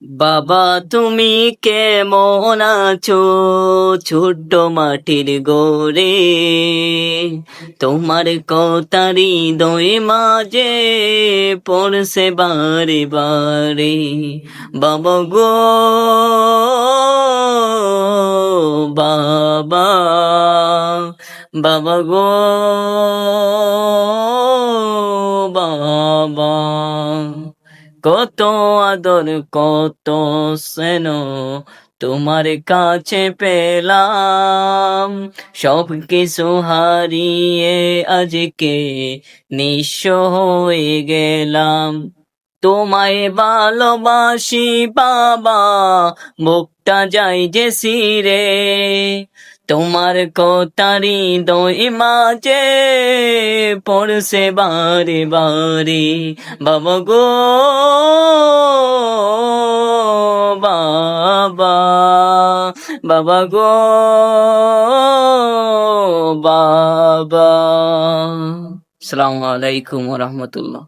বাবা তুমি কেমন আছো ছোট্ট মাটির গোরে, তোমার কথারি হৃদয় মাঝে পড়ছে বারে বারে। বাবা গো বাবা, বাবা গো বাবা, কত আদর কত স্নেহ তোমার কাছে পেলাম, সব কিছু হারিয়ে আজকে নিঃস্ব হয়ে গেলাম। তোমায় ভালোবাসি বাবা, মুখটা যাই যে সিরে, তোমার কথারি হৃদয় মাঝে পড়ছে বারে বারে। বাবা গো বাবা, বাবা গো বাবা। আসসালামু আলাইকুম ওয়া রাহমাতুল্লাহ।